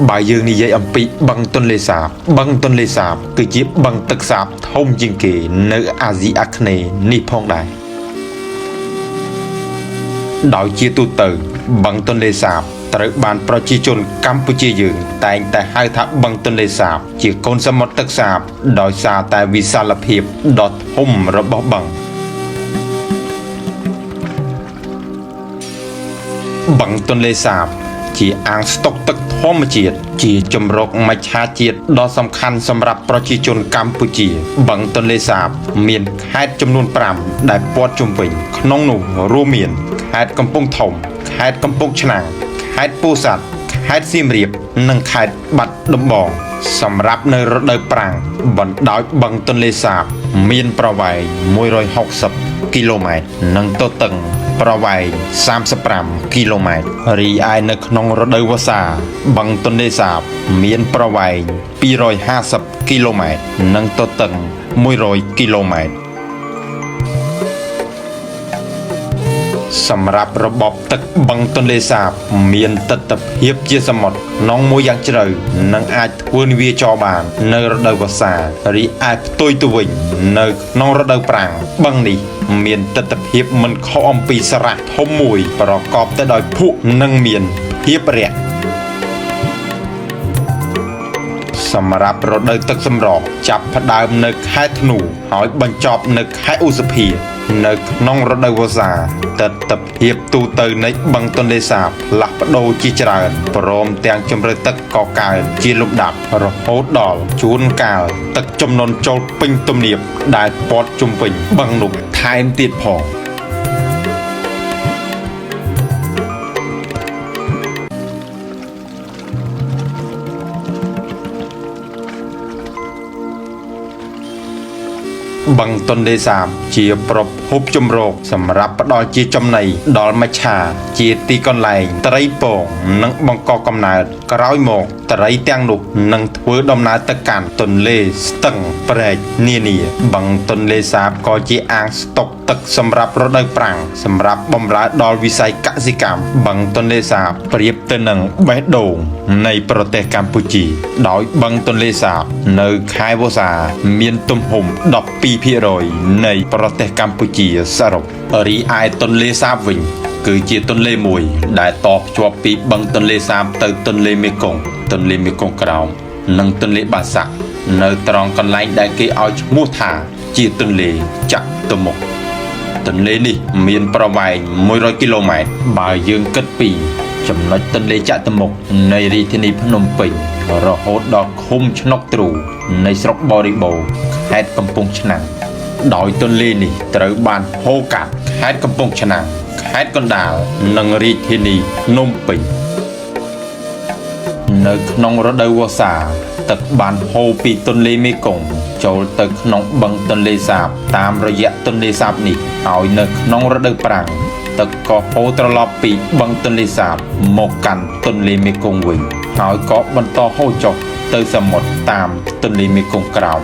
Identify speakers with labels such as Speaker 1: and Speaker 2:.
Speaker 1: Bài dương ni dây âm bị bằng tuần lê sạp cứ chỉ bằng tức sạp thông chinh kỳ nơi Asia Akne ni phong đại đói chia tu tử bằng tuần lê sạp tới bànប្រជាជនកម្ពុជាយើងតែងតែហៅថាបឹងទន្លេសាបជាកូនសមុទ្រទឹកសាបដោយសារតែវិសាលភាពដ៏ធំរបស់បឹងបឹងទន្លេសាបជាអាងស្តុកទឹកធម្មជាតិជាជំរកមច្ឆជាតិដ៏សំខាន់សម្រាប់ប្រជាជនកម្ពុជាបឹងទន្លេសាបមានខេត្តចំនួន5ដែលព័ទ្ធជុំវិញក្នុងនោះរួមមានខេត្តកំពង់ធំខេត្តកំពង់ឆ្នាំងខេត្តពោធិ៍សាត់ខេត្តសៀមរាបនិងខេត្តបាត់ដំបងសម្រាប់នៅរដូវប្រាំងបណ្ដោយបឹងទន្លេសាបមានប្រវែង160គីឡូម៉ែត្រនិងទទឹងប្រវែង35គីឡូម៉ែត្ររីឯនៅក្នុងរដូវវស្សាបឹងទន្លេសាបមានប្រវែង250គីឡូម៉ែត្រនិងទទឹង100គីឡូម៉ែត្រសម្រាប់របបទឹកបឹងទន្លេសាបមានទិដ្ឋភាពជាសមុទ្រនងមួយយ៉ាងជ្រៅនិងអាចធ្វើនាវាចរបាននៅរដូវវស្សារីឯផ្ទុយទៅវិញនៅក្នុងរដូវប្រាំងបឹងនេះមានទិដ្ឋភាពមិនខុសអំពីសារៈធំមួយប្រកបទៅដោយភក់និងមានភាពរាក់សម្រាប់រដូវទឹកសម្រក់ចាប់ផ្ដើមនៅខែធ្នូហើយបញ្ចប់នៅខែឧសភានៅក្នុងរដូវវស្សាទិដ្ឋភាពទូទៅនៃបឹងទន្លេសាបផ្លាស់ប្ដូរជាច្រើនព្រមទាំងជម្រៅទឹកក៏កើនជាលំដាប់រហូតដល់ជួនកាលទឹកជំនន់ចូលពេញទំនាបដែលព័ទ្ធជុំវិញបឹងនោះថែមទៀតផងបឹងទន្លេសាបជាប្រភពជម្រកសម្រាប់ផ្ដល់ជាចំណីដល់មច្ឆាជាទីកន្លែងត្រីពងនិងបង្កកំណើតក្រោយមកត្រីទាំងនោះនឹងធ្វើដំណើរទៅកាន់ទន្លេស្ទឹងព្រែកនានាបឹងទន្លេសាបក៏ជាអាងស្តុកទឹកសម្រាប់រដូវប្រាំងសម្រាប់បម្រើដល់វិស័យកសិកម្មបឹងទន្លេសាបប្រៀបទៅនឹងបេះដូងនៃប្រទេសកម្ពុជាដោយបឹងទន្លេសាបនៅខែវស្សាមានទំហំ12% នៃប្រទេសកម្ពុជាសរុបរីឯទន្លេសាបវិញគឺជាទន្លេមួយដែលតភ្ជាប់ពីបឹងទន្លេសាបទៅទន្លេមេគង្គទន្លេមេគង្គក្រោមនិងទន្លេបាសាក់នៅត្រង់កន្លែងដែលគេឲ្យឈ្មោះថាជាទន្លេចតុមុខទន្លេនេះមានប្រវែង100គីឡូម៉ែត្របើយើងគិតពីចំណុចទន្លេចតុមុខនៃរាជធានីភ្នំពេញរហូតដល់ឃុំឆ្នុកទ្រូនៃស្រុកបរិបូរណ៍ខេត្តកំពង់ឆ្នាំងដោយទន្លេនេះត្រូវបានហូរកាត់ខេត្តកំពង់ឆ្នាំងខេត្តកណ្ដាលនិងរាជធានីភ្នំពេញនៅក្នុងរដូវវស្សាទឹកបានហូរពីទន្លេមេគង្គចូលទៅក្នុងបឹងទន្លេសាបតាមរយៈទន្លេសាបនេះហើយនៅក្នុងរដូវប្រាំងទឹកក៏ហូរត្រឡប់ពីបឹងទន្លេសាបមកកាន់ទន្លេមេគង្គវិញហើយក៏បន្តហូរចុះទៅសមុទ្រតាមទន្លេមេគង្គក្រោម